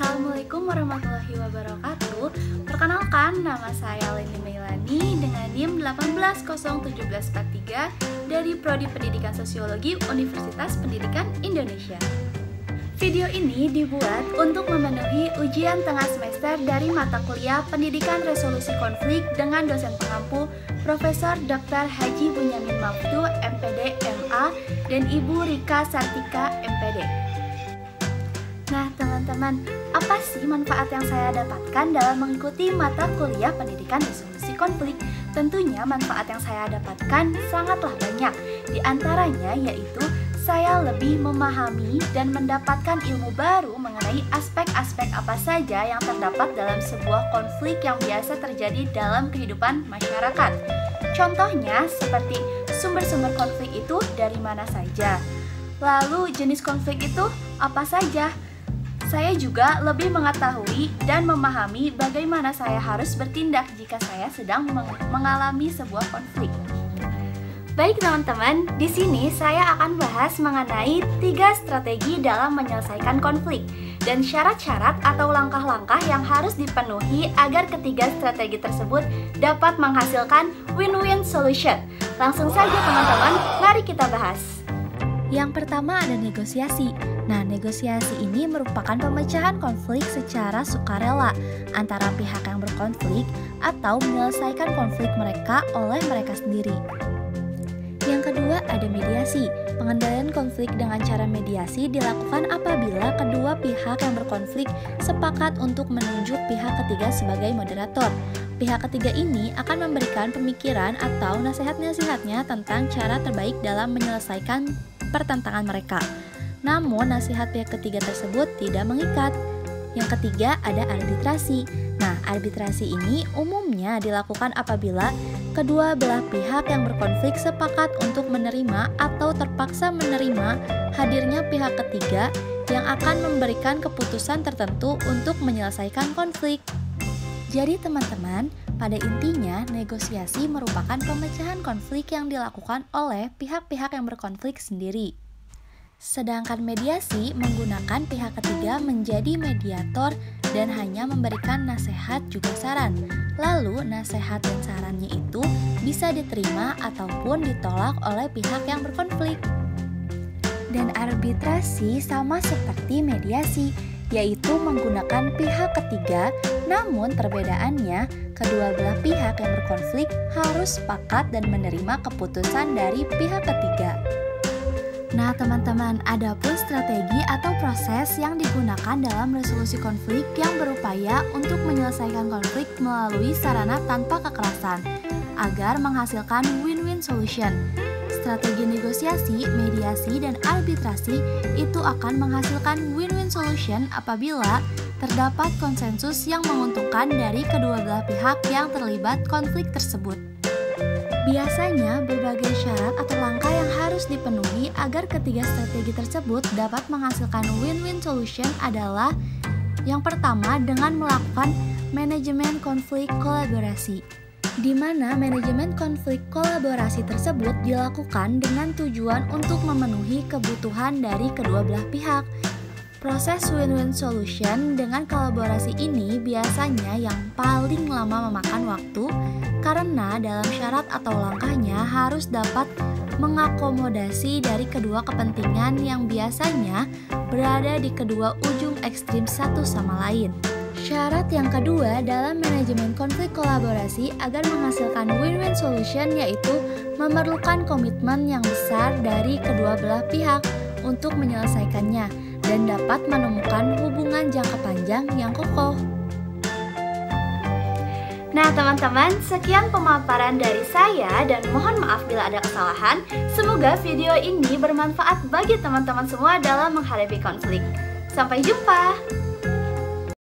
Assalamualaikum warahmatullahi wabarakatuh. Perkenalkan, nama saya Leni Meilani dengan NIM 1801743 dari Prodi Pendidikan Sosiologi Universitas Pendidikan Indonesia. Video ini dibuat untuk memenuhi ujian tengah semester dari mata kuliah Pendidikan Resolusi Konflik dengan dosen pengampu Profesor Dr. Haji Bunyamin Maftu, MPD, MA, dan Ibu Rika Sartika, MPD. Nah teman-teman, apa sih manfaat yang saya dapatkan dalam mengikuti mata kuliah Pendidikan Resolusi Konflik? Tentunya manfaat yang saya dapatkan sangatlah banyak. Di antaranya yaitu saya lebih memahami dan mendapatkan ilmu baru mengenai aspek-aspek apa saja yang terdapat dalam sebuah konflik yang biasa terjadi dalam kehidupan masyarakat. Contohnya seperti sumber-sumber konflik itu dari mana saja. Lalu jenis konflik itu apa saja? Saya juga lebih mengetahui dan memahami bagaimana saya harus bertindak jika saya sedang mengalami sebuah konflik. Baik teman-teman, di sini saya akan bahas mengenai 3 strategi dalam menyelesaikan konflik dan syarat-syarat atau langkah-langkah yang harus dipenuhi agar ketiga strategi tersebut dapat menghasilkan win-win solution. Langsung saja teman-teman, mari kita bahas. Yang pertama ada negosiasi. Nah, negosiasi ini merupakan pemecahan konflik secara sukarela antara pihak yang berkonflik atau menyelesaikan konflik mereka oleh mereka sendiri. Yang kedua ada mediasi. Pengendalian konflik dengan cara mediasi dilakukan apabila kedua pihak yang berkonflik sepakat untuk menunjuk pihak ketiga sebagai moderator. Pihak ketiga ini akan memberikan pemikiran atau nasihat-nasihatnya tentang cara terbaik dalam menyelesaikan pertentangan mereka. Namun, nasihat pihak ketiga tersebut tidak mengikat. Yang ketiga ada arbitrasi. Nah, arbitrasi ini umumnya dilakukan apabila kedua belah pihak yang berkonflik sepakat untuk menerima atau terpaksa menerima hadirnya pihak ketiga yang akan memberikan keputusan tertentu untuk menyelesaikan konflik. Jadi teman-teman, pada intinya negosiasi merupakan pemecahan konflik yang dilakukan oleh pihak-pihak yang berkonflik sendiri. Sedangkan mediasi menggunakan pihak ketiga menjadi mediator dan hanya memberikan nasihat juga saran. Lalu nasihat dan sarannya itu bisa diterima ataupun ditolak oleh pihak yang berkonflik. Dan arbitrasi sama seperti mediasi, yaitu menggunakan pihak ketiga, namun perbedaannya kedua belah pihak yang berkonflik harus sepakat dan menerima keputusan dari pihak ketiga. Nah teman-teman, ada pun strategi atau proses yang digunakan dalam resolusi konflik yang berupaya untuk menyelesaikan konflik melalui sarana tanpa kekerasan agar menghasilkan win-win solution. Strategi negosiasi, mediasi, dan arbitrasi itu akan menghasilkan win-win solution apabila terdapat konsensus yang menguntungkan dari kedua belah pihak yang terlibat konflik tersebut. Biasanya, berbagai syarat atau langkah yang harus dipenuhi agar ketiga strategi tersebut dapat menghasilkan win-win solution adalah yang pertama dengan melakukan manajemen konflik kolaborasi, di mana manajemen konflik kolaborasi tersebut dilakukan dengan tujuan untuk memenuhi kebutuhan dari kedua belah pihak. Proses win-win solution dengan kolaborasi ini biasanya yang paling lama memakan waktu karena dalam syarat atau langkahnya harus dapat mengakomodasi dari kedua kepentingan yang biasanya berada di kedua ujung ekstrim satu sama lain. Syarat yang kedua dalam manajemen konflik kolaborasi agar menghasilkan win-win solution yaitu memerlukan komitmen yang besar dari kedua belah pihak untuk menyelesaikannya dan dapat menemukan hubungan jangka panjang yang kokoh. Nah teman-teman, sekian pemaparan dari saya dan mohon maaf bila ada kesalahan. Semoga video ini bermanfaat bagi teman-teman semua dalam menghadapi konflik. Sampai jumpa!